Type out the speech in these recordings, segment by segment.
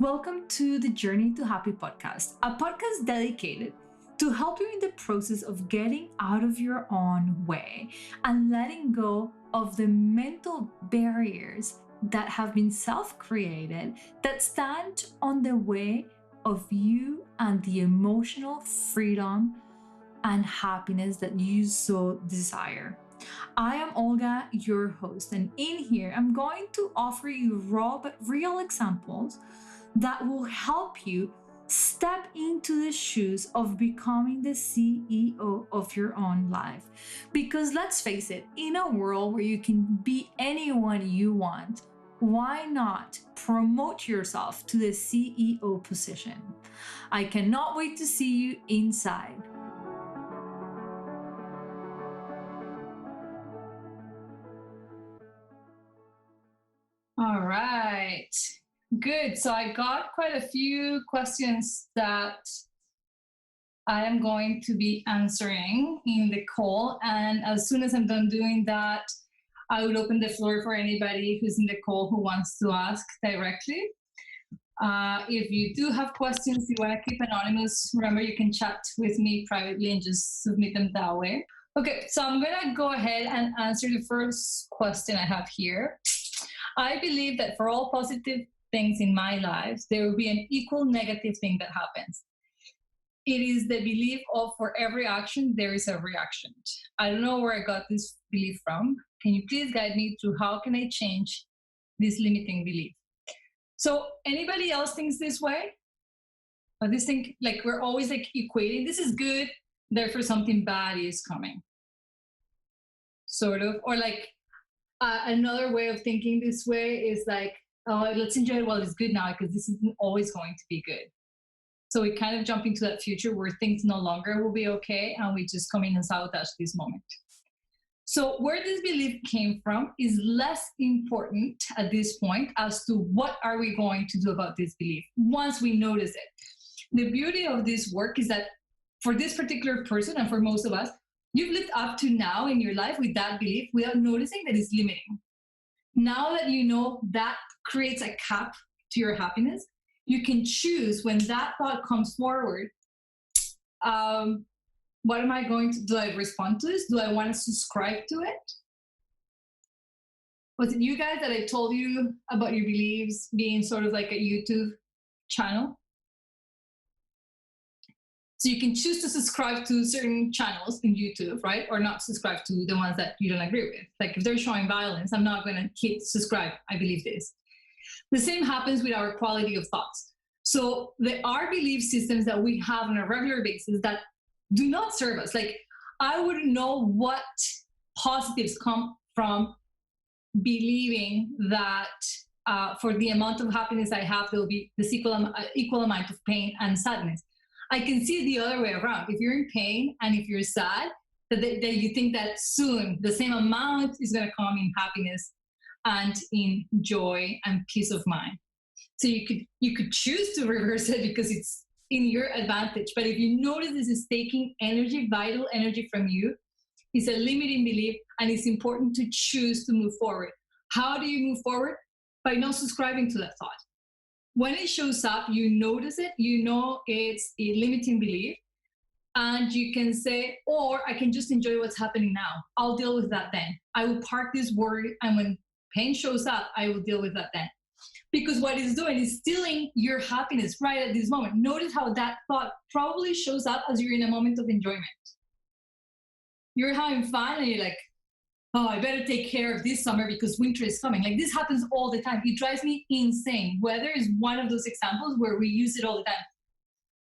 Welcome to the Journey to Happy podcast, a podcast dedicated to help you in the process of getting out of your own way and letting go of the mental barriers that have been self created that stand on the way of you and the emotional freedom and happiness that you so desire. I am Olga, your host, and in here I'm going to offer you raw but real examples that will help you step into the shoes of becoming the CEO of your own life. Because let's face it, in a world where you can be anyone you want, why not promote yourself to the CEO position? I cannot wait to see you inside. All right. Good. So I got quite a few questions that I am going to be answering in the call. And as soon as I'm done doing that, I would open the floor for anybody who's in the call who wants to ask directly. If you do have questions you want to keep anonymous, remember you can chat with me privately and just submit them that way. Okay, so I'm going to go ahead and answer the first question I have here. I believe that for all positive things in my life, there will be an equal negative thing that happens. It is the belief of for every action, there is a reaction. I don't know where I got this belief from. Can you please guide me through how can I change this limiting belief? So anybody else thinks this way? Or this thing, like we're always like equating, this is good, therefore something bad is coming. Sort of, or like another way of thinking this way is like, oh, let's enjoy it while it's good now because this isn't always going to be good. So we kind of jump into that future where things no longer will be okay and we just come in and sabotage this moment. So where this belief came from is less important at this point as to what are we going to do about this belief once we notice it. The beauty of this work is that for this particular person and for most of us, you've lived up to now in your life with that belief without noticing that it's limiting. Now that you know that creates a cap to your happiness, you can choose when that thought comes forward. What am I going to do? I respond to this? Do I want to subscribe to it? Was it you guys that I told you about your beliefs being sort of like a YouTube channel? So you can choose to subscribe to certain channels in YouTube, right? Or not subscribe to the ones that you don't agree with. Like if they're showing violence, I'm not going to hit subscribe. I believe this. The same happens with our quality of thoughts. So there are belief systems that we have on a regular basis that do not serve us. Like I wouldn't know what positives come from believing that for the amount of happiness I have, there will be this equal amount of pain and sadness. I can see the other way around. If you're in pain and if you're sad, that you think that soon the same amount is going to come in happiness and in joy and peace of mind. So you could choose to reverse it because it's in your advantage. But if you notice this is taking energy, vital energy from you, it's a limiting belief, and it's important to choose to move forward. How do you move forward? By not subscribing to that thought. When it shows up, you notice it, you know it's a limiting belief, and you can say, or I can just enjoy what's happening now. I'll deal with that then. I will park this worry, and when pain shows up, I will deal with that then. Because what it's doing is stealing your happiness right at this moment. Notice how that thought probably shows up as you're in a moment of enjoyment. You're having fun, and you're like, oh, I better take care of this summer because winter is coming. Like this happens all the time. It drives me insane. Weather is one of those examples where we use it all the time.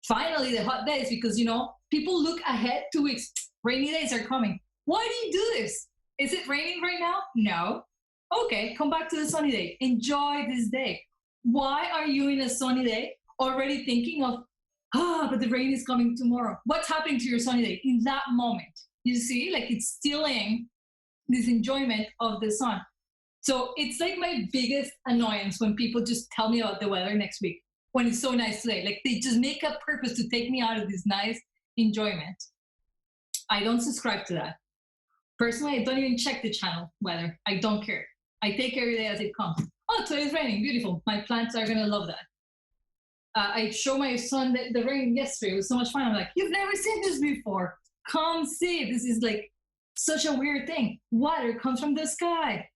Finally, the hot days, because, people look ahead 2 weeks. Rainy days are coming. Why do you do this? Is it raining right now? No. Okay, come back to the sunny day. Enjoy this day. Why are you in a sunny day already thinking of, but the rain is coming tomorrow? What's happening to your sunny day in that moment? You see, like it's stealing this enjoyment of the sun. So it's like my biggest annoyance when people just tell me about the weather next week when it's so nice today. Like they just make a purpose to take me out of this nice enjoyment. I don't subscribe to that. Personally, I don't even check the channel weather. I don't care. I take every day as it comes. Oh, today is raining. Beautiful. My plants are going to love that. I show my son the rain yesterday. It was so much fun. I'm like, you've never seen this before. Come see. This is like such a weird thing. Water comes from the sky.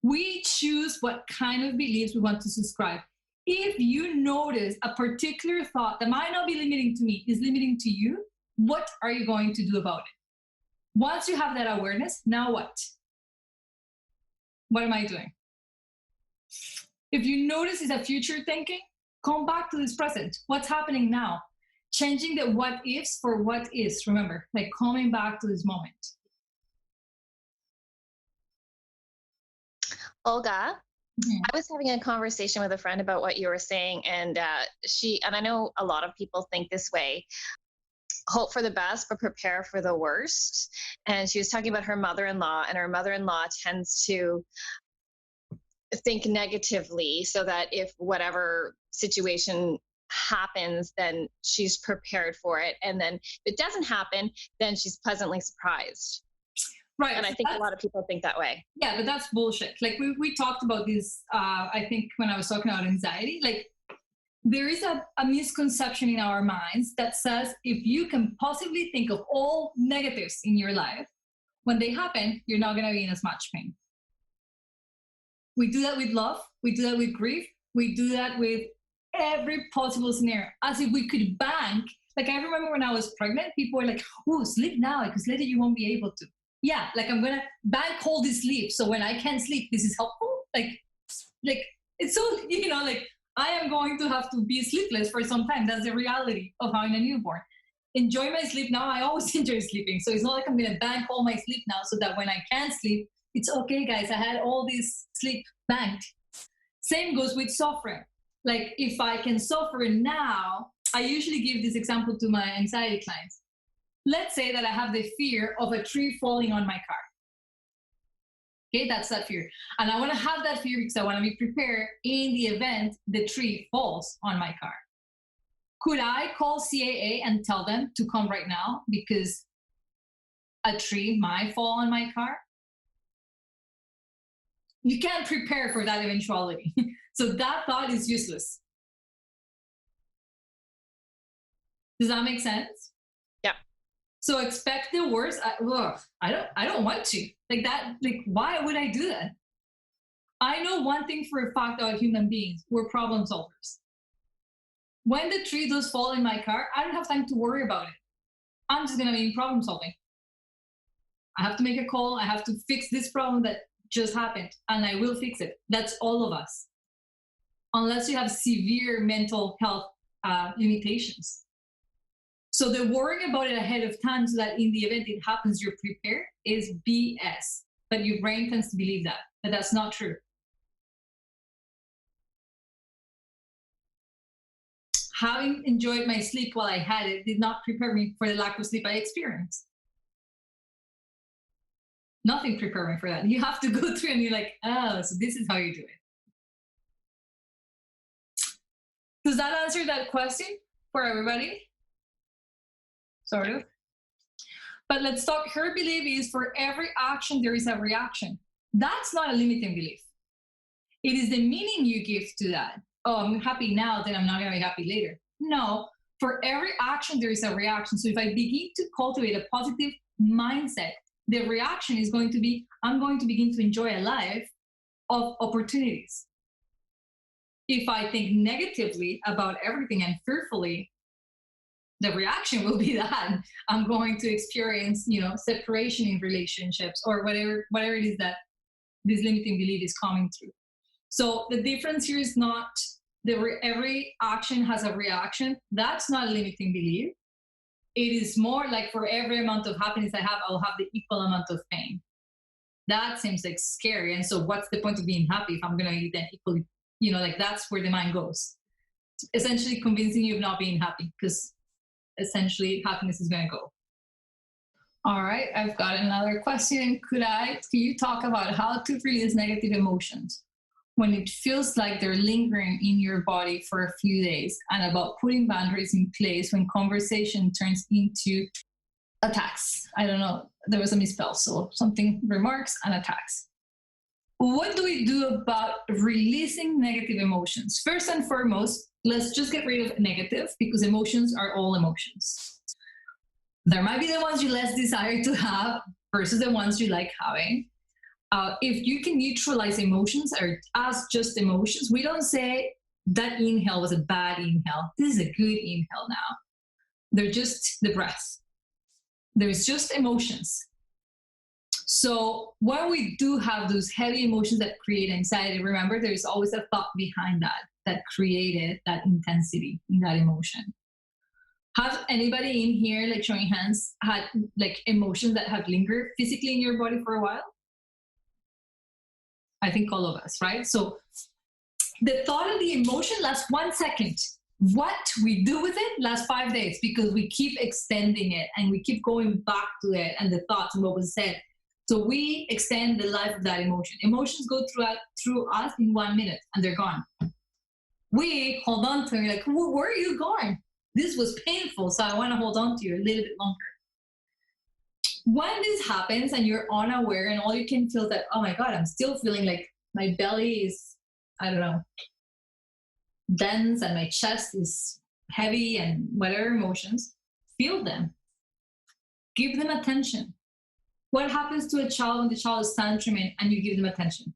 We choose what kind of beliefs we want to subscribe. If you notice a particular thought that might not be limiting to me is limiting to you, what are you going to do about it? Once you have that awareness, now what? What am I doing? If you notice it's a future thinking, come back to this present. What's happening now? Changing the what ifs for what is. Remember, like coming back to this moment. Olga, I was having a conversation with a friend about what you were saying, and I know a lot of people think this way: hope for the best, but prepare for the worst. And she was talking about her mother-in-law, and her mother-in-law tends to think negatively so that if whatever situation happens, then she's prepared for it. And then if it doesn't happen, then she's pleasantly surprised. Right. And I think a lot of people think that way. Yeah, but that's bullshit. Like we talked about this, I think when I was talking about anxiety, like there is a misconception in our minds that says if you can possibly think of all negatives in your life, when they happen, you're not going to be in as much pain. We do that with love. We do that with grief. We do that with every possible scenario, as if we could bank. Like I remember when I was pregnant, people were like, oh, sleep now, because later you won't be able to. Yeah, like I'm going to bank all this sleep. So when I can't sleep, this is helpful. Like it's so, like I am going to have to be sleepless for some time. That's the reality of having a newborn. Enjoy my sleep now. I always enjoy sleeping. So it's not like I'm going to bank all my sleep now so that when I can't sleep, it's okay, guys. I had all this sleep banked. Same goes with suffering. Like if I can suffer now, I usually give this example to my anxiety clients. Let's say that I have the fear of a tree falling on my car. Okay, that's that fear. And I want to have that fear because I want to be prepared in the event the tree falls on my car. Could I call CAA and tell them to come right now because a tree might fall on my car? You can't prepare for that eventuality. So that thought is useless. Does that make sense? Yeah. So expect the worst. I don't want to. Like that, like why would I do that? I know one thing for a fact about human beings, we're problem solvers. When the tree does fall in my car, I don't have time to worry about it. I'm just gonna be in problem solving. I have to make a call, I have to fix this problem that just happened, and I will fix it. That's all of us. Unless you have severe mental health limitations. So the worrying about it ahead of time so that in the event it happens, you're prepared is BS. But your brain tends to believe that, but that's not true. Having enjoyed my sleep while I had it did not prepare me for the lack of sleep I experienced. Nothing prepared me for that. You have to go through and you're like, oh, so this is how you do it. Does that answer that question for everybody? Sort of. But let's talk. Her belief is for every action, there is a reaction. That's not a limiting belief. It is the meaning you give to that. Oh, I'm happy now, then I'm not going to be happy later. No, for every action, there is a reaction. So if I begin to cultivate a positive mindset, the reaction is going to be, I'm going to begin to enjoy a life of opportunities. If I think negatively about everything and fearfully, the reaction will be that I'm going to experience, separation in relationships or whatever it is that this limiting belief is coming through. So the difference here is not every action has a reaction. That's not a limiting belief. It is more like for every amount of happiness I have, I'll have the equal amount of pain. That seems like scary. And so what's the point of being happy if I'm going to be then equally, that's where the mind goes. It's essentially convincing you of not being happy because essentially happiness is going to go. All right, I've got another question. Can you talk about how to release negative emotions when it feels like they're lingering in your body for a few days, and about putting boundaries in place when conversation turns into attacks? I don't know, there was a misspell, so something remarks and attacks. What do we do about releasing negative emotions? First and foremost, let's just get rid of negative, because emotions are all emotions. There might be the ones you less desire to have versus the ones you like having. If you can neutralize emotions or as just emotions, we don't say that inhale was a bad inhale. This is a good inhale now. They're just the breath. There's just emotions. So when we do have those heavy emotions that create anxiety, remember there's always a thought behind that created that intensity in that emotion. Has anybody in here, like showing hands, had like emotions that have lingered physically in your body for a while? I think all of us, right? So the thought of the emotion lasts 1 second. What we do with it lasts 5 days, because we keep extending it and we keep going back to it and the thoughts and what was said. So we extend the life of that emotion. Emotions go through us in 1 minute and they're gone. We hold on to it like, where are you going? This was painful, so I want to hold on to you a little bit longer. When this happens and you're unaware and all you can feel is that, oh my God, I'm still feeling like my belly is, I don't know, dense and my chest is heavy and whatever emotions, feel them. Give them attention. What happens to a child when the child is tantruming and you give them attention?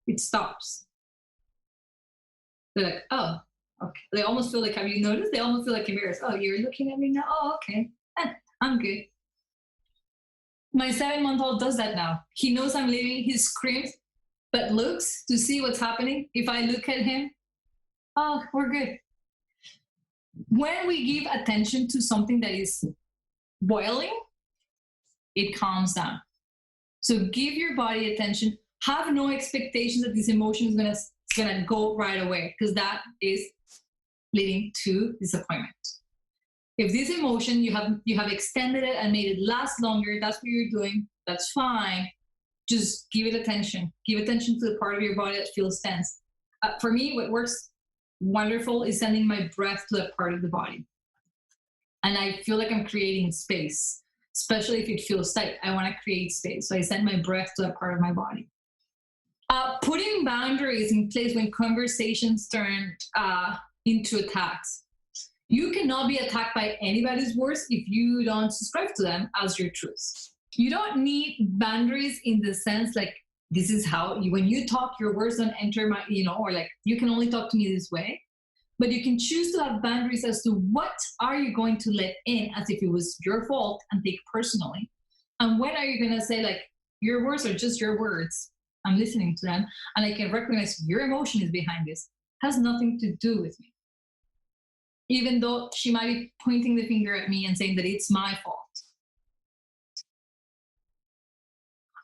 It stops. They're like, oh, okay. They almost feel like, have you noticed? They almost feel like embarrassed. Oh, you're looking at me now? Oh, okay. I'm good. My 7-month-old does that now. He knows I'm leaving. He screams, but looks to see what's happening. If I look at him, oh, we're good. When we give attention to something that is boiling, it calms down. So give your body attention. Have no expectations that this emotion is gonna go right away, because that is leading to disappointment. If this emotion you have extended it and made it last longer, that's what you're doing. That's fine. Just give it attention. Give attention to the part of your body that feels tense. For me, what works wonderful is sending my breath to that part of the body, and I feel like I'm creating space. Especially if it feels tight, I want to create space. So I send my breath to that part of my body. Putting boundaries in place when conversations turn into attacks. You cannot be attacked by anybody's words if you don't subscribe to them as your truths. You don't need boundaries in the sense like, this is how when you talk, your words don't enter my, or like, you can only talk to me this way. But you can choose to have boundaries as to what are you going to let in as if it was your fault and take personally. And when are you going to say, like, your words are just your words. I'm listening to them and I can recognize your emotion is behind this. Has nothing to do with me. Even though she might be pointing the finger at me and saying that it's my fault.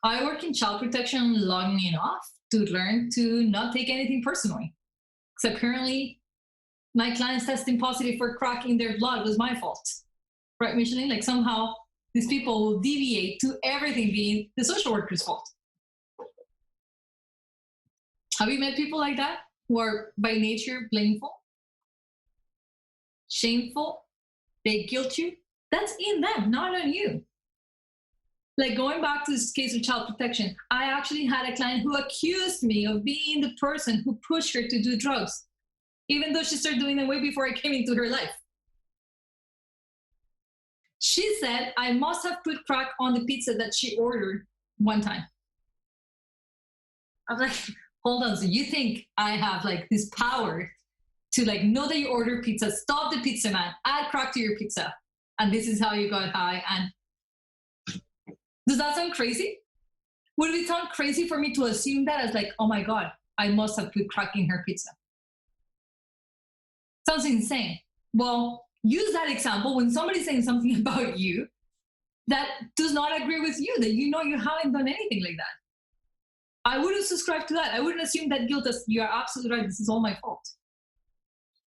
I work in child protection long enough to learn to not take anything personally. Because apparently my clients testing positive for crack in their blood was my fault. Right, Micheline? Like somehow these people will deviate to everything being the social worker's fault. Have you met people like that who are by nature blameful, shameful, they guilt you? That's in them, not on you. Like going back to this case of child protection, I actually had a client who accused me of being the person who pushed her to do drugs, even though she started doing them way before I came into her life. She said I must have put crack on the pizza that she ordered one time. I was like, hold on, so you think I have like this power to like know that you order pizza, stop the pizza man, add crack to your pizza, and this is how you got high? And does that sound crazy? Would it sound crazy for me to assume that as like, oh my God, I must have put crack in her pizza? Sounds insane. Well, use that example when somebody's saying something about you that does not agree with you, that you know you haven't done anything like that. I wouldn't subscribe to that. I wouldn't assume that guilt as you're absolutely right, this is all my fault.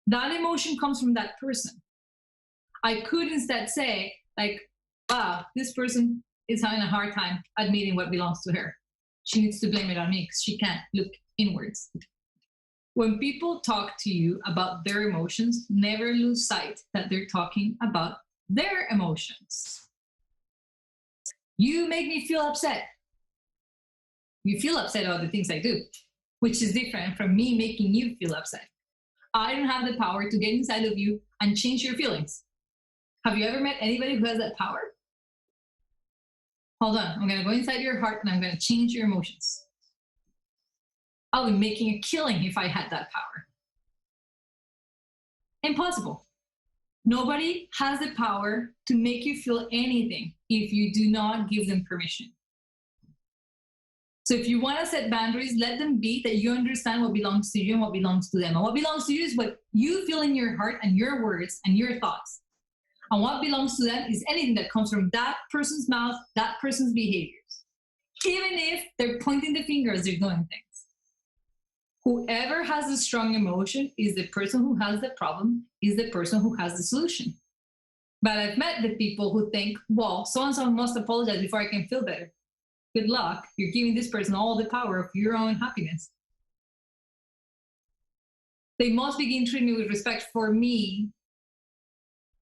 That emotion comes from that person. I could instead say, like, wow, this person is having a hard time admitting what belongs to her. She needs to blame it on me because she can't look inwards. When people talk to you about their emotions, never lose sight that they're talking about their emotions. You make me feel upset. You feel upset about the things I do, which is different from me making you feel upset. I don't have the power to get inside of you and change your feelings. Have you ever met anybody who has that power? Hold on, I'm going to go inside your heart and I'm going to change your emotions. I'll be making a killing if I had that power. Impossible. Nobody has the power to make you feel anything if you do not give them permission. So if you want to set boundaries, let them be that you understand what belongs to you and what belongs to them. And what belongs to you is what you feel in your heart and your words and your thoughts. And what belongs to them is anything that comes from that person's mouth, that person's behaviors. Even if they're pointing the finger as they're doing things. Whoever has a strong emotion is the person who has the problem, is the person who has the solution. But I've met the people who think, well, so-and-so must apologize before I can feel better. Good luck. You're giving this person all the power of your own happiness. They must begin treating me with respect for me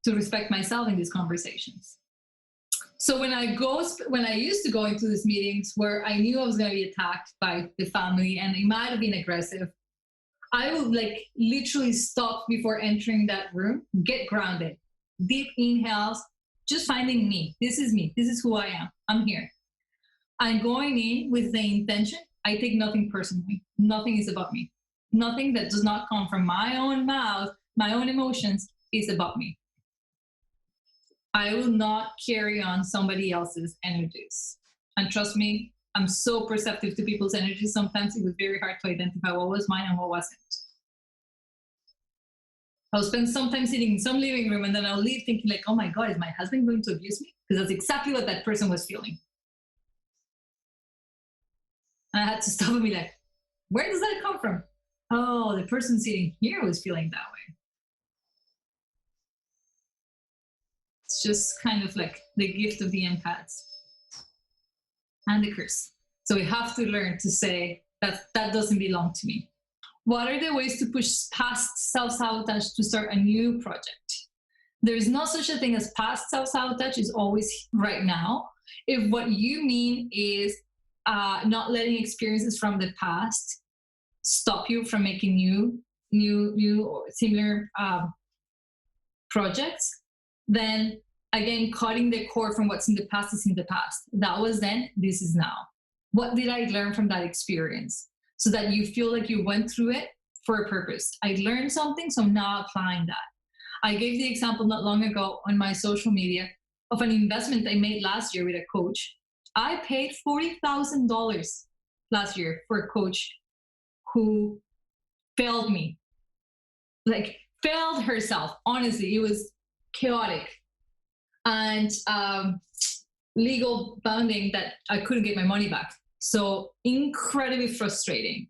to respect myself in these conversations. So when I used to go into these meetings where I knew I was going to be attacked by the family and it might have been aggressive, I would literally stop before entering that room, get grounded, deep inhales, just finding me. This is me. This is who I am. I'm here. I'm going in with the intention, I take nothing personally. Nothing is about me. Nothing that does not come from my own mouth, my own emotions, is about me. I will not carry on somebody else's energies. And trust me, I'm so perceptive to people's energies. Sometimes it was very hard to identify what was mine and what wasn't. I'll spend some time sitting in some living room and then I'll leave thinking oh my God, is my husband going to abuse me? Because that's exactly what that person was feeling. And I had to stop and be where does that come from? Oh, the person sitting here was feeling that way. It's just kind of the gift of the empaths and the curse. So we have to learn to say that doesn't belong to me. What are the ways to push past self-sabotage to start a new project? There is no such a thing as past self-sabotage. It's always right now. If what you mean is not letting experiences from the past stop you from making new or similar projects, then again, cutting the cord from what's in the past is in the past. That was then, this is now. What did I learn from that experience? So that you feel like you went through it for a purpose. I learned something, so I'm now applying that. I gave the example not long ago on my social media of an investment I made last year with a coach. I paid $40,000 last year for a coach who failed me. Failed herself. Honestly, it was chaotic. And legal bounding that I couldn't get my money back. So incredibly frustrating.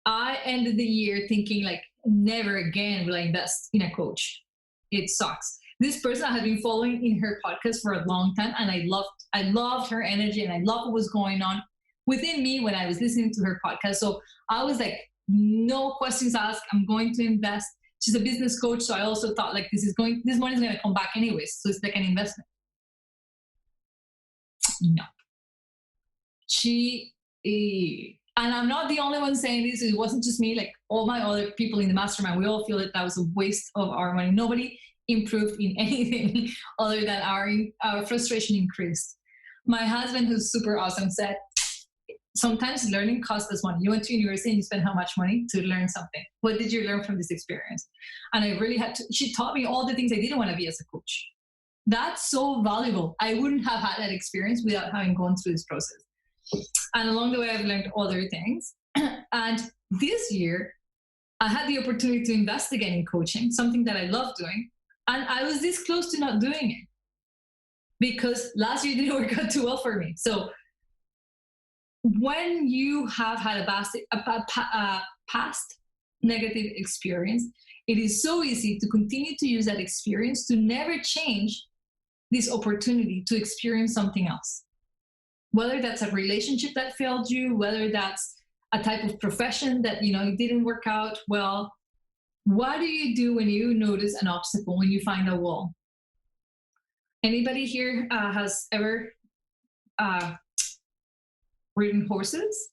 I ended the year thinking never again will I invest in a coach. It sucks. This person I had been following in her podcast for a long time, and I loved her energy and I loved what was going on within me when I was listening to her podcast. So I was no questions asked. I'm going to invest. She's a business coach, so I also thought this money is going to come back anyways. So it's an investment. No. And I'm not the only one saying this. It wasn't just me. All my other people in the mastermind, we all feel that was a waste of our money. Nobody improved in anything other than our frustration increased. My husband, who's super awesome, said, sometimes learning costs us money. You went to university and you spend how much money to learn something? What did you learn from this experience? And I really she taught me all the things I didn't want to be as a coach. That's so valuable. I wouldn't have had that experience without having gone through this process. And along the way, I've learned other things. And this year, I had the opportunity to invest again in coaching, something that I love doing. And I was this close to not doing it because last year didn't work out too well for me. So when you have had a past negative experience, it is so easy to continue to use that experience to never change this opportunity to experience something else. Whether that's a relationship that failed you, whether that's a type of profession that it didn't work out well. What do you do when you notice an obstacle, when you find a wall? Anybody here has ever ridden horses.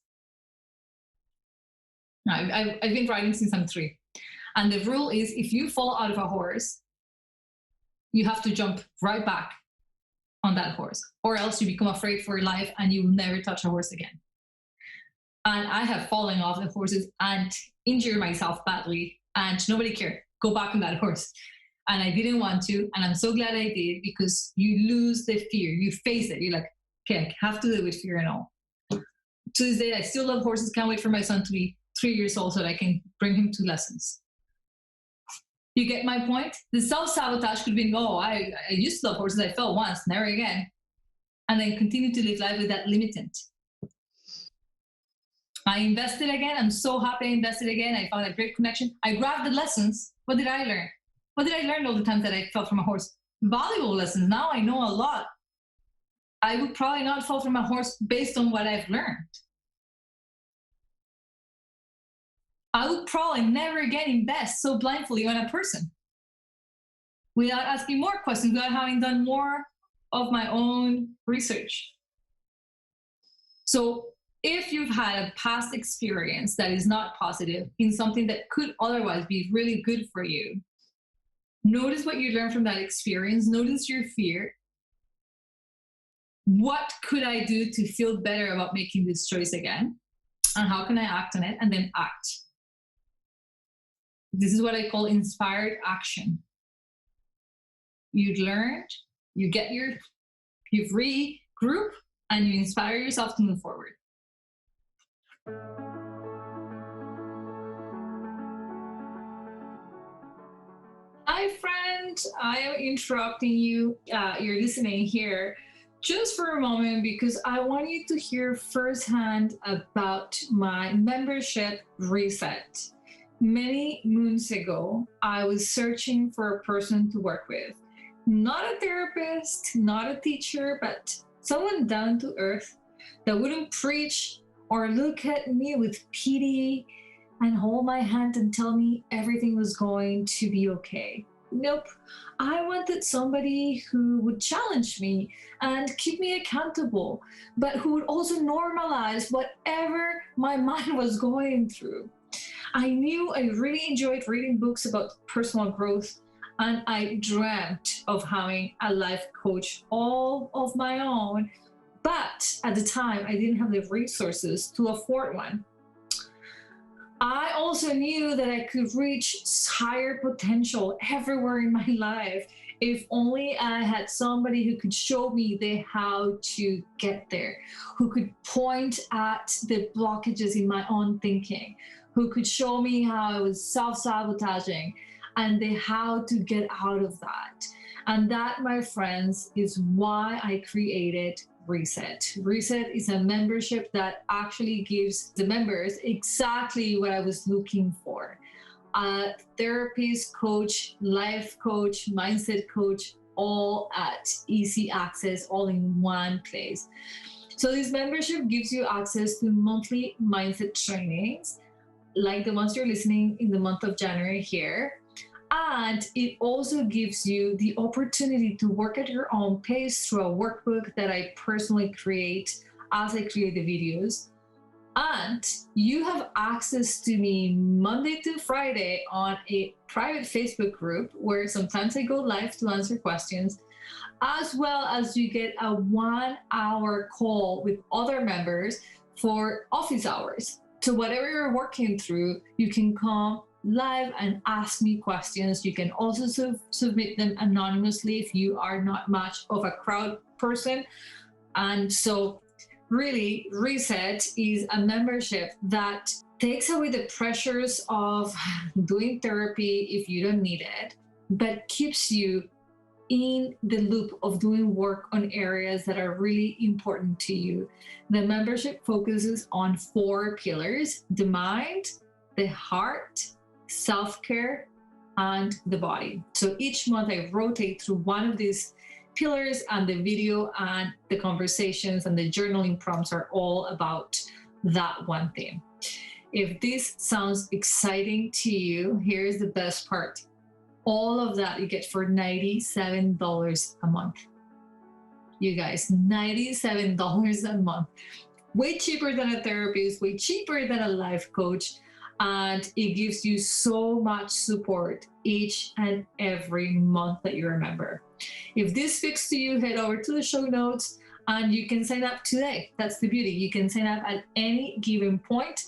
I've been riding since I'm 3. And the rule is if you fall out of a horse, you have to jump right back on that horse, or else you become afraid for your life and you will never touch a horse again. And I have fallen off the horses and injured myself badly, and nobody cared. Go back on that horse. And I didn't want to, and I'm so glad I did, because you lose the fear. You face it. You're like, okay, I have to deal with fear and all. To this day, I still love horses. Can't wait for my son to be 3 years old so that I can bring him to lessons. You get my point? The self-sabotage could be, I used to love horses. I fell once, never again. And then continue to live life with that limitant. I invested again. I'm so happy I invested again. I found a great connection. I grabbed the lessons. What did I learn? What did I learn all the times that I fell from a horse? Valuable lessons. Now I know a lot. I would probably not fall from a horse based on what I've learned. I would probably never again invest so blindly on a person without asking more questions, without having done more of my own research. So if you've had a past experience that is not positive in something that could otherwise be really good for you, notice what you learned from that experience. Notice your fear. What could I do to feel better about making this choice again? And how can I act on it? And then act. This is what I call inspired action. You've learned, you've regroup, and you inspire yourself to move forward. Hi, friend. I am interrupting you. You're listening here just for a moment because I want you to hear firsthand about my membership reset. Many moons ago, I was searching for a person to work with. Not a therapist, not a teacher, but someone down to earth that wouldn't preach or look at me with pity and hold my hand and tell me everything was going to be okay. Nope. I wanted somebody who would challenge me and keep me accountable, but who would also normalize whatever my mind was going through. I knew I really enjoyed reading books about personal growth, and I dreamt of having a life coach all of my own. But at the time, I didn't have the resources to afford one. I also knew that I could reach higher potential everywhere in my life if only I had somebody who could show me the how to get there, who could point at the blockages in my own thinking, who could show me how I was self-sabotaging and the how to get out of that. And that, my friends, is why I created Reset. Reset is a membership that actually gives the members exactly what I was looking for. A therapist, coach, life coach, mindset coach, all at easy access, all in one place. So this membership gives you access to monthly mindset trainings, like the ones you're listening in the month of January here. And it also gives you the opportunity to work at your own pace through a workbook that I personally create as I create the videos. And you have access to me Monday to Friday on a private Facebook group where sometimes I go live to answer questions, as well as you get a 1-hour call with other members for office hours. So whatever you're working through, you can come live and ask me questions. You can also submit them anonymously if you are not much of a crowd person. And so really, Reset is a membership that takes away the pressures of doing therapy if you don't need it, but keeps you in the loop of doing work on areas that are really important to you. The membership focuses on 4 pillars: the mind, the heart, self-care, and the body. So each month I rotate through one of these pillars, and the video and the conversations and the journaling prompts are all about that one theme. If this sounds exciting to you, here's the best part. All of that you get for $97 a month. You guys, $97 a month. Way cheaper than a therapist, way cheaper than a life coach. And it gives you so much support each and every month that you remember. If this speaks to you, head over to the show notes and you can sign up today. That's the beauty. You can sign up at any given point.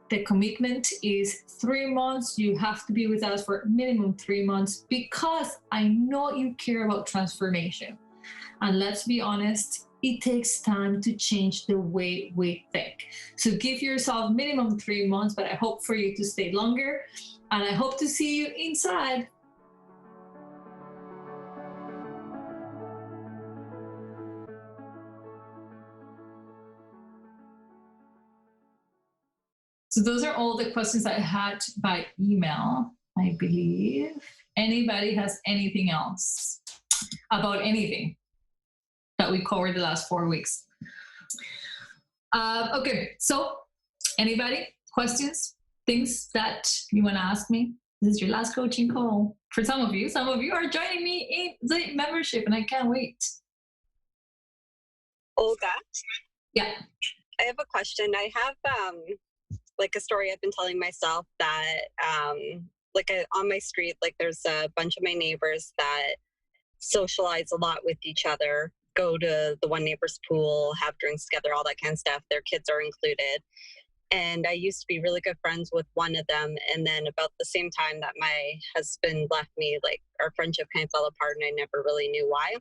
The commitment is 3 months. You have to be with us for minimum 3 months because I know you care about transformation. And let's be honest, it takes time to change the way we think. So give yourself minimum 3 months, but I hope for you to stay longer. And I hope to see you inside. So those are all the questions I had by email, I believe. Anybody has anything else about anything that we covered the last 4 weeks? Okay, so anybody, questions, things that you want to ask me? This is your last coaching call. For some of you are joining me in the membership and I can't wait. Olga? Yeah. I have a question. I have like a story I've been telling myself that on my street, like there's a bunch of my neighbors that socialize a lot with each other, go to the one neighbor's pool, have drinks together, all that kind of stuff. Their kids are included. And I used to be really good friends with one of them. And then about the same time that my husband left me, like our friendship kind of fell apart and I never really knew why.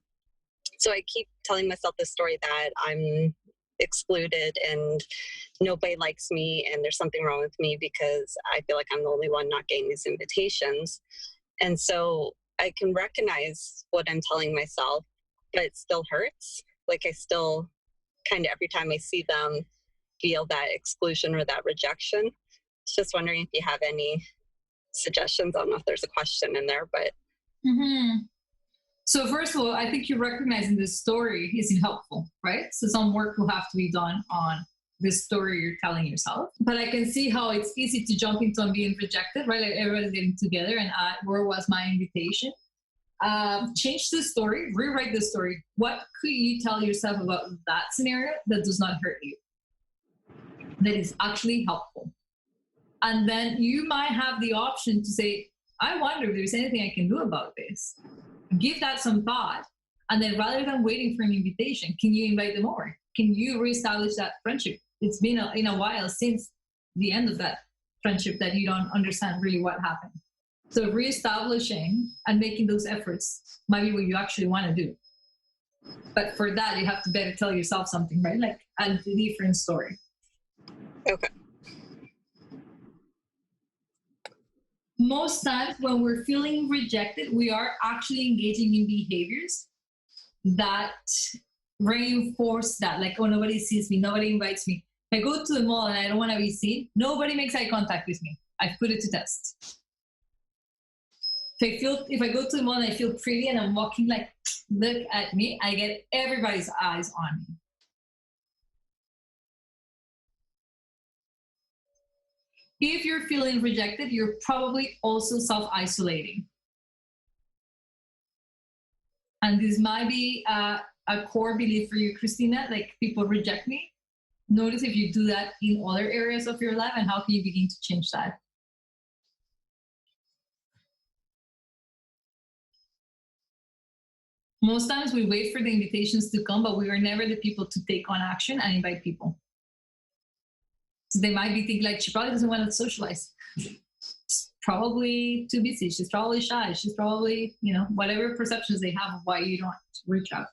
So I keep telling myself this story that I'm excluded and nobody likes me and there's something wrong with me because I feel like I'm the only one not getting these invitations. And so I can recognize what I'm telling myself, but it still hurts. Like I still kind of every time I see them feel that exclusion or that rejection. Just wondering if you have any suggestions. I don't know if there's a question in there, but. Mm-hmm. So first of all, I think you recognizing this story isn't helpful, right? So some work will have to be done on this story you're telling yourself. But I can see how it's easy to jump into and being rejected, right? Like everybody's getting together and where was my invitation? Change the story, rewrite the story. What could you tell yourself about that scenario that does not hurt you? That is actually helpful. And then you might have the option to say, I wonder if there's anything I can do about this. Give that some thought. And then rather than waiting for an invitation, can you invite them over? Can you reestablish that friendship? It's been in a while since the end of that friendship that you don't understand really what happened. So reestablishing and making those efforts might be what you actually want to do. But for that, you have to better tell yourself something, right? Like a different story. Okay. Most times when we're feeling rejected, we are actually engaging in behaviors that reinforce that. Like, oh, nobody sees me, nobody invites me. If I go to the mall and I don't want to be seen, nobody makes eye contact with me. I've put it to test. If I go to the mall and I feel pretty and I'm walking like, look at me, I get everybody's eyes on me. If you're feeling rejected, you're probably also self-isolating. And this might be a core belief for you, Christina, like people reject me. Notice if you do that in other areas of your life and how can you begin to change that? Most times we wait for the invitations to come, but we are never the people to take on action and invite people. So they might be thinking like, she probably doesn't want to socialize. She's probably too busy. She's probably shy. She's probably, whatever perceptions they have of why you don't reach out.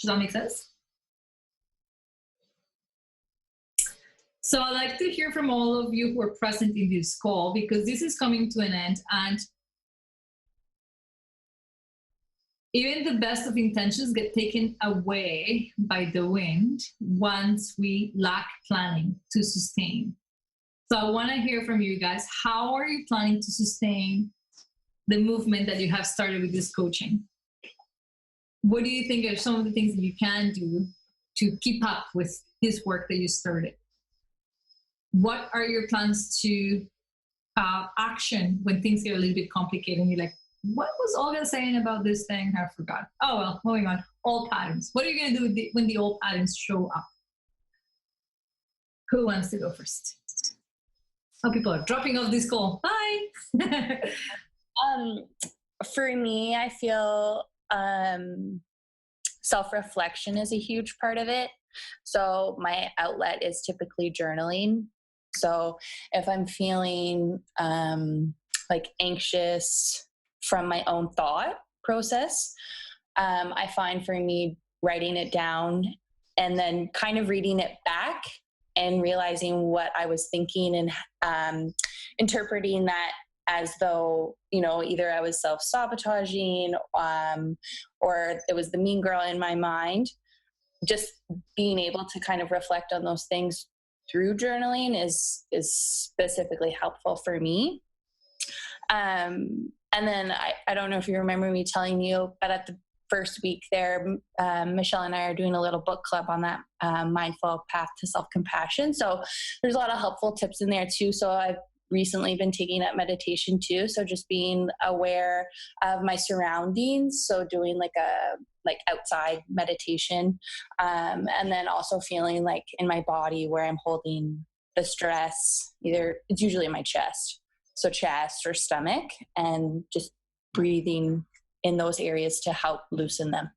Does that make sense? So I'd like to hear from all of you who are present in this call because this is coming to an end and even the best of intentions get taken away by the wind once we lack planning to sustain. So I want to hear from you guys. How are you planning to sustain the movement that you have started with this coaching? What do you think are some of the things that you can do to keep up with this work that you started? What are your plans to action when things get a little bit complicated and you're like, what was Olga saying about this thing? I forgot. Oh, well, moving on. Old patterns. What are you going to do when the old patterns show up? Who wants to go first? Oh, people are dropping off this call. Bye. For me, I feel self-reflection is a huge part of it. So my outlet is typically journaling. So if I'm feeling like anxious from my own thought process, I find for me writing it down and then kind of reading it back and realizing what I was thinking and interpreting that as though, either I was self-sabotaging or it was the mean girl in my mind. Just being able to kind of reflect on those things through journaling is specifically helpful for me. And then I don't know if you remember me telling you, but at the first week there, Michelle and I are doing a little book club on that mindful path to self-compassion. So there's a lot of helpful tips in there too. So I've recently been taking up meditation too. So just being aware of my surroundings. So doing like outside meditation. And then also feeling like in my body where I'm holding the stress, it's usually in my chest. So chest or stomach, and just breathing in those areas to help loosen them.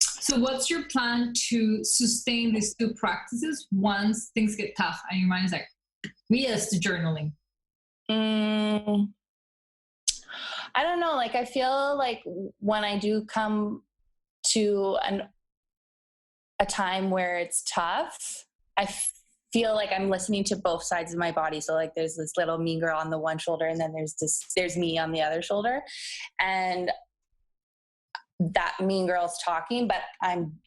So what's your plan to sustain these two practices once things get tough and your mind is like, yes, to journaling? I don't know. Like, I feel like when I do come to a time where it's tough, I feel like I'm listening to both sides of my body. So like there's this little mean girl on the one shoulder and then there's me on the other shoulder. And that mean girl's talking, but I'm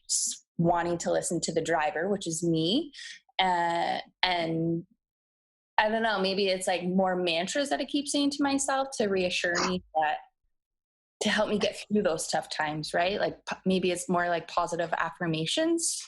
wanting to listen to the driver, which is me. And I don't know, maybe it's like more mantras that I keep saying to myself to reassure me that, to help me get through those tough times, right? Like maybe it's more like positive affirmations.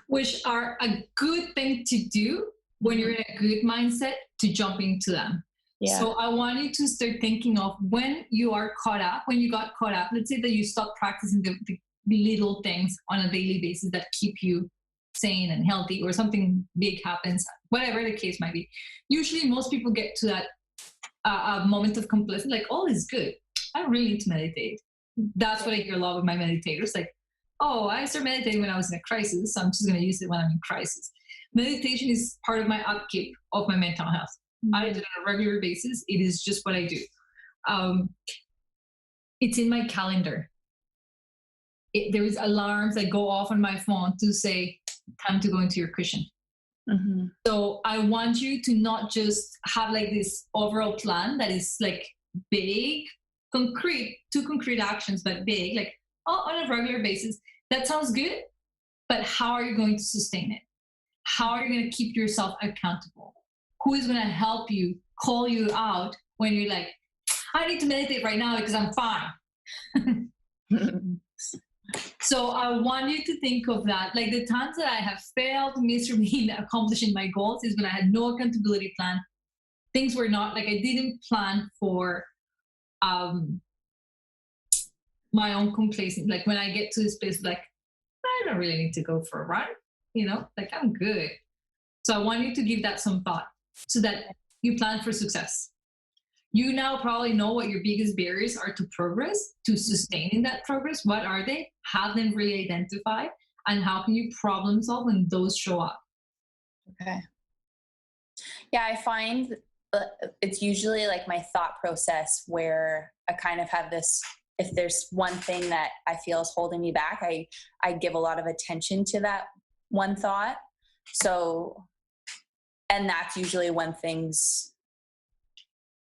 Which are a good thing to do when you're in a good mindset to jump into them. Yeah. So I want you to start thinking of when you got caught up, let's say that you stop practicing the little things on a daily basis that keep you sane and healthy, or something big happens, whatever the case might be. Usually most people get to that moment of complacency, like all is good. I really need to meditate. That's what I hear a lot with my meditators. Like, oh, I started meditating when I was in a crisis, so I'm just going to use it when I'm in crisis. Meditation is part of my upkeep of my mental health. Mm-hmm. I do it on a regular basis. It is just what I do. It's in my calendar. There is alarms that go off on my phone to say, time to go into your cushion. Mm-hmm. So I want you to not just have like this overall plan that is like big, concrete, 2 concrete actions, but big, like, on a regular basis. That sounds good, but how are you going to sustain it? How are you going to keep yourself accountable? Who is going to help you call you out when you're like, I need to meditate right now because I'm fine? So I want you to think of that. Like the times that I have failed miserably in accomplishing my goals is when I had no accountability plan. Things were not like, I didn't plan for my own complacence. Like when I get to this place, like, I don't really need to go for a run, like I'm good. So I want you to give that some thought so that you plan for success. You now probably know what your biggest barriers are to progress, to sustaining that progress. What are they? Have them really identified, and how can you problem solve when those show up? Okay. Yeah, I find it's usually like my thought process where I kind of have this, if there's one thing that I feel is holding me back, I give a lot of attention to that one thought. So, and that's usually when things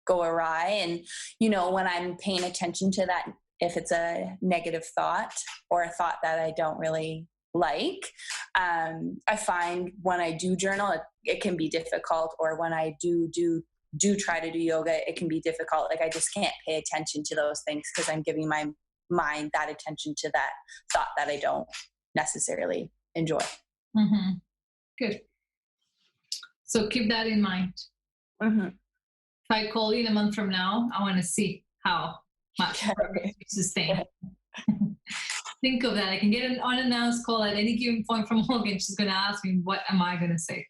go awry. And, when I'm paying attention to that, if it's a negative thought or a thought that I don't really like, I find when I do journal, it can be difficult, or when I do try to do yoga, it can be difficult. Like I just can't pay attention to those things because I'm giving my mind that attention to that thought that I don't necessarily enjoy. Mm-hmm. Good. So keep that in mind. Mm-hmm. If I call you in a month from now, I want to see how to sustain. Think of that. I can get an unannounced call at any given point from Olga, and she's going to ask me, what am I going to say?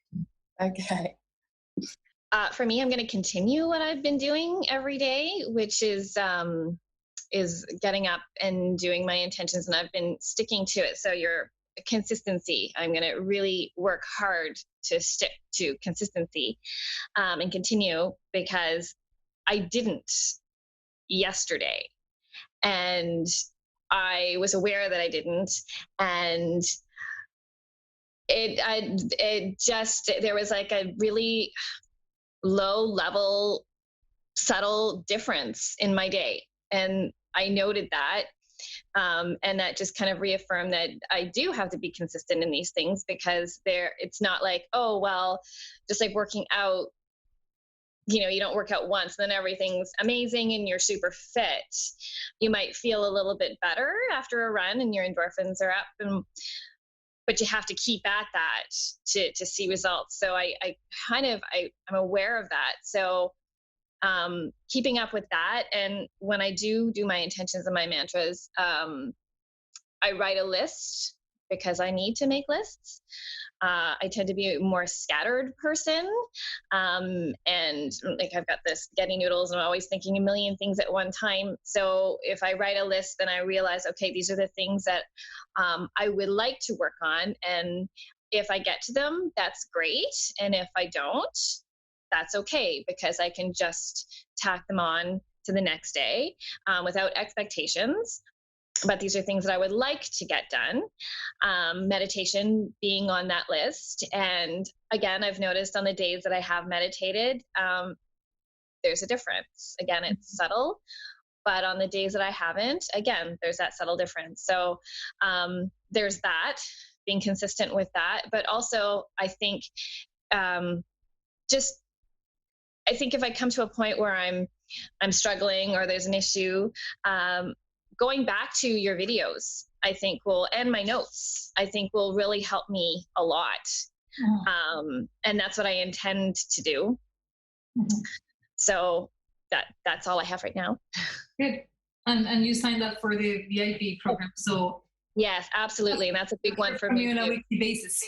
Okay. For me, I'm going to continue what I've been doing every day, which is getting up and doing my intentions, and I've been sticking to it. So your consistency, I'm going to really work hard to stick to consistency and continue, because I didn't yesterday, and I was aware that I didn't, and there was like a really low level, subtle difference in my day, and I noted that, and that just kind of reaffirmed that I do have to be consistent in these things, because it's not like, oh well, just like working out, you don't work out once, then everything's amazing and you're super fit. You might feel a little bit better after a run and your endorphins are up, but you have to keep at that to see results. So I'm aware of that. So keeping up with that. And when I do my intentions and my mantras, I write a list because I need to make lists. I tend to be a more scattered person. And like I've got this spaghetti noodles and I'm always thinking a million things at one time. So if I write a list, then I realize, okay, these are the things that I would like to work on. And if I get to them, that's great. And if I don't, that's okay, because I can just tack them on to the next day without expectations. But these are things that I would like to get done. Meditation being on that list. And again, I've noticed on the days that I have meditated, there's a difference. Again, it's subtle, but on the days that I haven't, again, there's that subtle difference. So there's that, being consistent with that. But also, I think I think if I come to a point where I'm struggling or there's an issue, going back to your videos, I think and my notes, I think will really help me a lot. Mm-hmm. And that's what I intend to do. Mm-hmm. So that's all I have right now. Good. And you signed up for the VIP program, so. Yes, absolutely. And that's a big one for me on a weekly basis.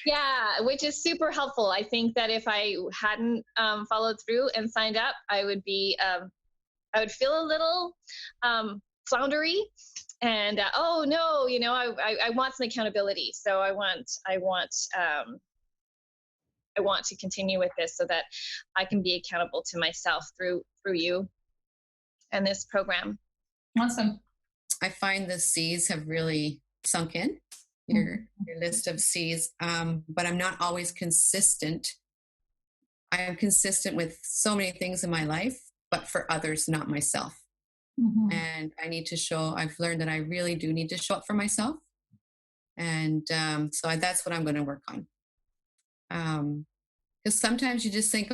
Yeah, which is super helpful. I think that if I hadn't followed through and signed up, I would feel a little floundery, and oh no, I want some accountability. So I want to continue with this so that I can be accountable to myself through you and this program. Awesome. I find the C's have really sunk in, your list of C's, but I'm not always consistent. I am consistent with so many things in my life, but for others, not myself. Mm-hmm. And I've learned that I really do need to show up for myself. And so that's what I'm going to work on. Because sometimes you just think,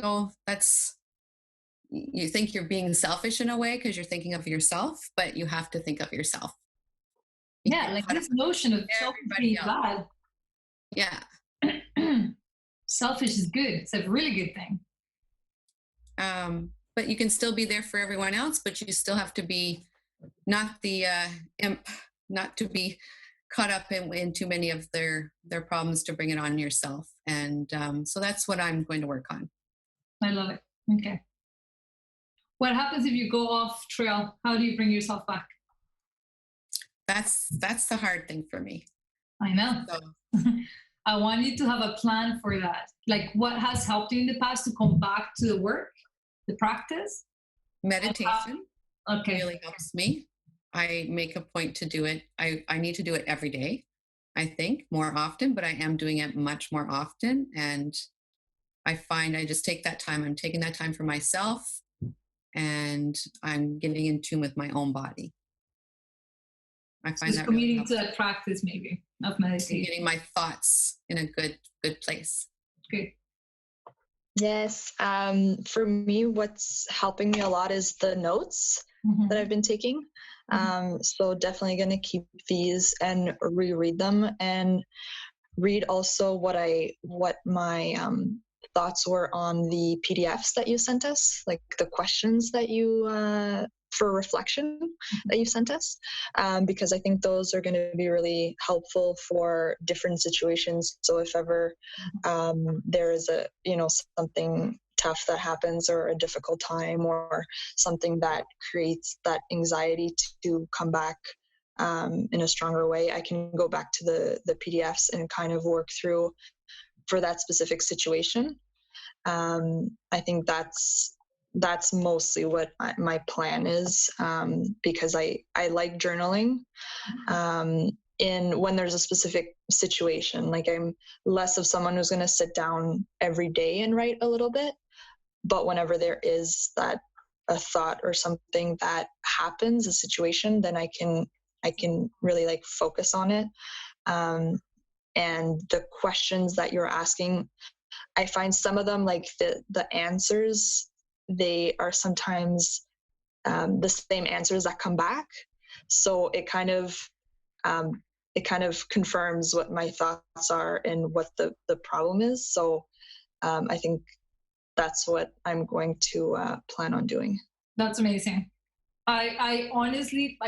you think you're being selfish in a way because you're thinking of yourself, but you have to think of yourself. Yeah, like this notion of selfish being bad. Yeah. Selfish is good. It's a really good thing. But you can still be there for everyone else, but you still have to be not the imp, not to be caught up in too many of their problems to bring it on yourself. And so that's what I'm going to work on. I love it. Okay. What happens if you go off trail? How do you bring yourself back? That's the hard thing for me. I know. So. I want you to have a plan for that. Like, what has helped you in the past to come back to the work, the practice? Meditation. Okay. Really helps me. I make a point to do it. I need to do it every day, I think, more often, but I am doing it much more often. And I find I just take that time. I'm taking that time for myself, and I'm getting in tune with my own body. I find that committing really to that practice, maybe, of meditation. Getting my thoughts in a good place. Good. Yes. For me, what's helping me a lot is the notes that I've been taking. So definitely going to keep these and reread them, and read also what my thoughts were on the PDFs that you sent us, like the questions that you for reflection that you sent us, because I think those are going to be really helpful for different situations. So if ever there is a, something tough that happens, or a difficult time, or something that creates that anxiety to come back in a stronger way, I can go back to the PDFs and kind of work through for that specific situation. I think that's mostly what my plan is, because I like journaling in when there's a specific situation. Like, I'm less of someone who's going to sit down every day and write a little bit, but whenever there is a thought or something that happens, a situation, then I can really like focus on it. And the questions that you're asking, I find some of them, like the answers, they are sometimes the same answers that come back. So it kind of confirms what my thoughts are and what the problem is. So I think that's what I'm going to plan on doing. That's amazing. I honestly,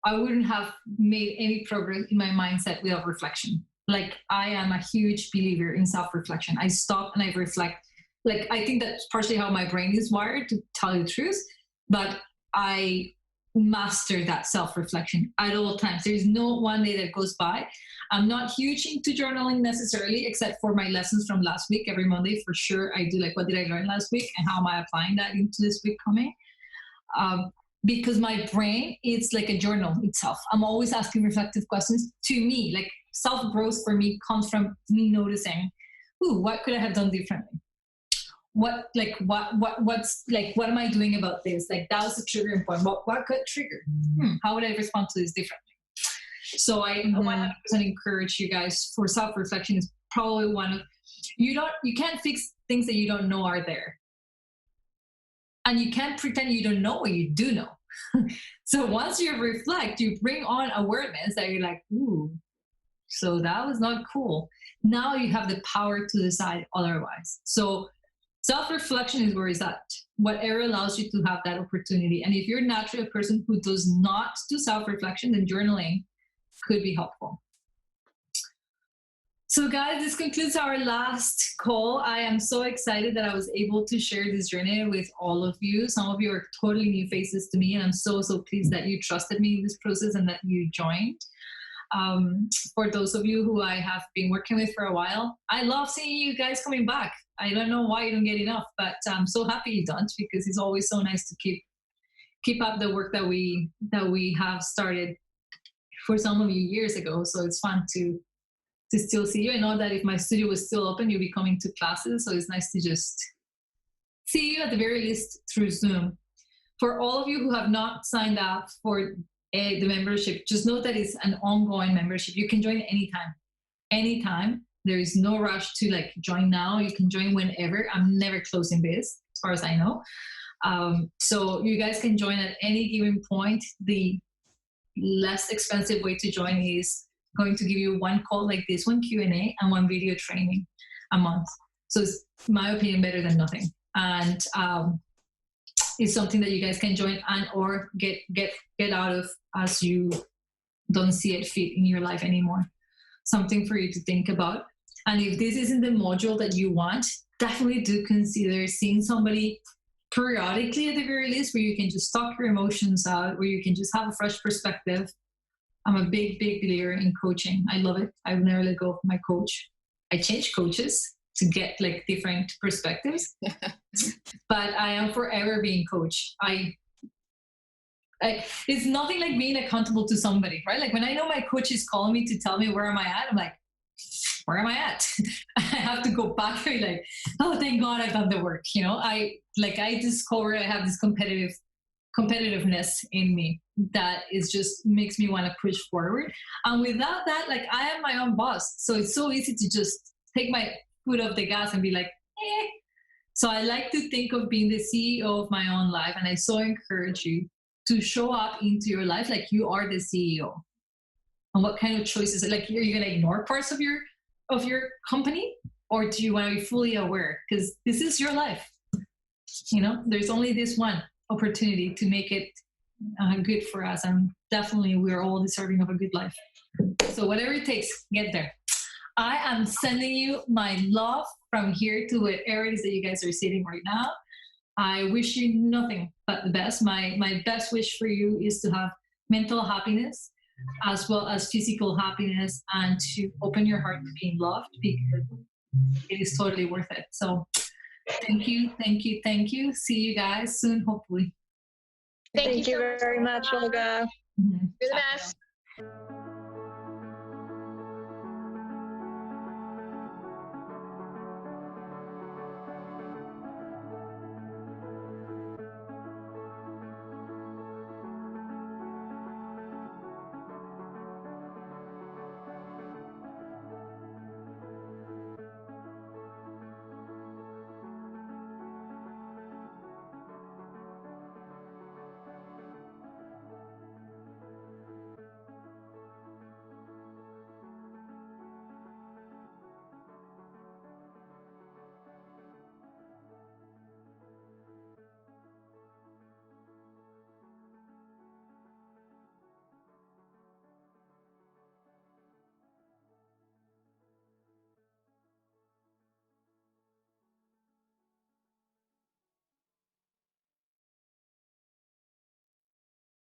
I wouldn't have made any progress in my mindset without reflection. Like, I am a huge believer in self-reflection. I stop and I reflect. Like, I think that's partially how my brain is wired, to tell you the truth, but I master that self-reflection at all times. There is no one day that goes by. I'm not huge into journaling necessarily, except for my lessons from last week. Every Monday, for sure, I do like, what did I learn last week and how am I applying that into this week coming? Because my brain, it's like a journal itself. I'm always asking reflective questions to me. Like, self-growth for me comes from me noticing, what could I have done differently? What's what am I doing about this? Like, that was a triggering point. What could trigger? How would I respond to this differently? So I 100% encourage you guys, for self-reflection is probably one of, you can't fix things that you don't know are there. And you can't pretend you don't know what you do know. So once you reflect, you bring on awareness that you're like, so that was not cool. Now you have the power to decide otherwise. So self-reflection is where it's at. Whatever allows you to have that opportunity. And if you're naturally a person who does not do self-reflection, then journaling could be helpful. So guys, this concludes our last call. I am so excited that I was able to share this journey with all of you. Some of you are totally new faces to me, and I'm so pleased that you trusted me in this process and that you joined. For those of you who I have been working with for a while, I love seeing you guys coming back. I don't know why you don't get enough, but I'm so happy you don't, because it's always so nice to keep up the work that we have started for some of you years ago. So it's fun to still see you. I know that if my studio was still open, you'll be coming to classes. So it's nice to just see you at the very least through Zoom. For all of you who have not signed up for the membership, just know that it's an ongoing membership. You can join anytime. There is no rush to like join now. You can join whenever. I'm never closing this, as far as I know. So you guys can join at any given point. The less expensive way to join is going to give you one call like this one, Q&A, and one video training a month. So it's, in my opinion, better than nothing. And it's something that you guys can join and or get out of as you don't see it fit in your life anymore. Something for you to think about. And if this isn't the module that you want, definitely do consider seeing somebody periodically, at the very least, where you can just talk your emotions out, where you can just have a fresh perspective. I'm a big believer in coaching. I love it. I would never let go of my coach. I change coaches to get like different perspectives, but I am forever being coached. It's nothing like being accountable to somebody, right? Like when I know my coach is calling me to tell me where am I at, I'm like, where am I at? I have to go back and be like, oh, thank God I've done the work. You know, I discovered I have this competitiveness in me that is just makes me want to push forward. And without that, like I am my own boss. So it's so easy to just take my foot off the gas and be like, eh. So I like to think of being the CEO of my own life. And I so encourage you to show up into your life like you are the CEO. And what kind of choices, like are you going to ignore parts of your company, or do you want to be fully aware? Because this is your life. You know, there's only this one. opportunity to make it good for us. And definitely we're all deserving of a good life. So whatever it takes, get there. I am sending you my love from here to wherever it is that you guys are sitting right now. I wish you nothing but the best. My best wish for you is to have mental happiness as well as physical happiness, and to open your heart to being loved, because it is totally worth it. So thank you. See you guys soon, hopefully. Thank you very much, Olga. You're the best.